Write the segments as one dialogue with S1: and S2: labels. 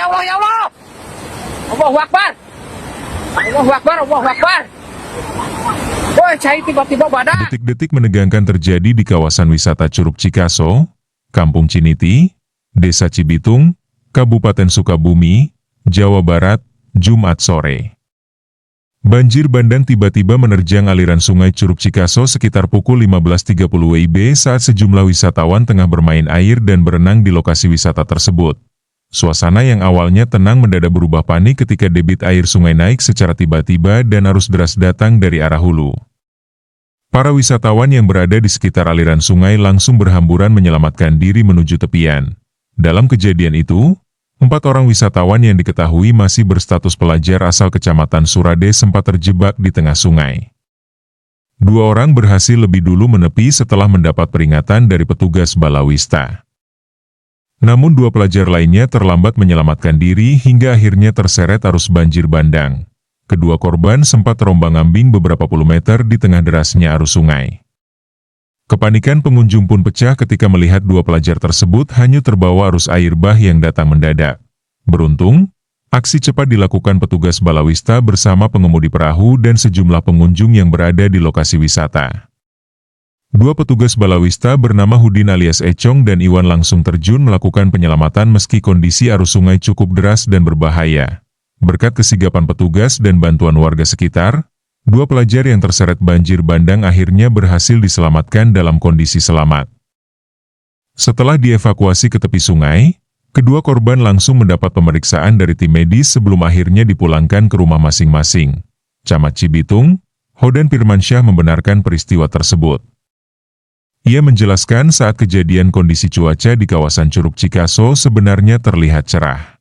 S1: Allah, ya Allah. Allahu Akbar. Allahu Akbar, Allahu Akbar. Woi, saya tiba-tiba badak.
S2: Detik-detik menegangkan terjadi di kawasan wisata Curug Cikaso, Kampung Ciniti, Desa Cibitung, Kabupaten Sukabumi, Jawa Barat, Jumat sore. Banjir bandang tiba-tiba menerjang aliran sungai Curug Cikaso sekitar pukul 15.30 WIB saat sejumlah wisatawan tengah bermain air dan berenang di lokasi wisata tersebut. Suasana yang awalnya tenang mendadak berubah panik ketika debit air sungai naik secara tiba-tiba dan arus deras datang dari arah hulu. Para wisatawan yang berada di sekitar aliran sungai langsung berhamburan menyelamatkan diri menuju tepian. Dalam kejadian itu, 4 orang wisatawan yang diketahui masih berstatus pelajar asal Kecamatan Surade sempat terjebak di tengah sungai. 2 orang berhasil lebih dulu menepi setelah mendapat peringatan dari petugas balawista. Namun 2 pelajar lainnya terlambat menyelamatkan diri hingga akhirnya terseret arus banjir bandang. Kedua korban sempat terombang-ambing beberapa puluh meter di tengah derasnya arus sungai. Kepanikan pengunjung pun pecah ketika melihat 2 pelajar tersebut hanyut terbawa arus air bah yang datang mendadak. Beruntung, aksi cepat dilakukan petugas balawista bersama pengemudi perahu dan sejumlah pengunjung yang berada di lokasi wisata. 2 petugas balawista bernama Hudin alias Econg dan Iwan langsung terjun melakukan penyelamatan meski kondisi arus sungai cukup deras dan berbahaya. Berkat kesigapan petugas dan bantuan warga sekitar, 2 pelajar yang terseret banjir bandang akhirnya berhasil diselamatkan dalam kondisi selamat. Setelah dievakuasi ke tepi sungai, kedua korban langsung mendapat pemeriksaan dari tim medis sebelum akhirnya dipulangkan ke rumah masing-masing. Camat Cibitung, Hodan Firmansyah membenarkan peristiwa tersebut. Ia menjelaskan saat kejadian kondisi cuaca di kawasan Curug Cikaso sebenarnya terlihat cerah.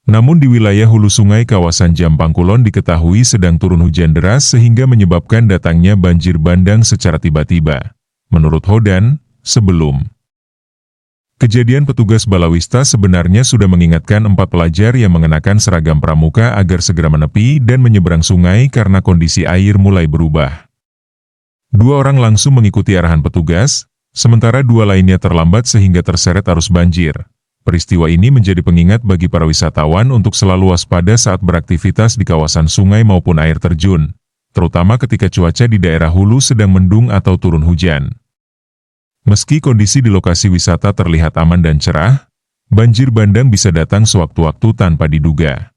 S2: Namun di wilayah hulu sungai kawasan Jampang Kulon diketahui sedang turun hujan deras sehingga menyebabkan datangnya banjir bandang secara tiba-tiba. Menurut Hodan, sebelum kejadian petugas balawista sebenarnya sudah mengingatkan 4 pelajar yang mengenakan seragam pramuka agar segera menepi dan menyeberang sungai karena kondisi air mulai berubah. 2 orang langsung mengikuti arahan petugas, sementara 2 lainnya terlambat sehingga terseret arus banjir. Peristiwa ini menjadi pengingat bagi para wisatawan untuk selalu waspada saat beraktivitas di kawasan sungai maupun air terjun, terutama ketika cuaca di daerah hulu sedang mendung atau turun hujan. Meski kondisi di lokasi wisata terlihat aman dan cerah, banjir bandang bisa datang sewaktu-waktu tanpa diduga.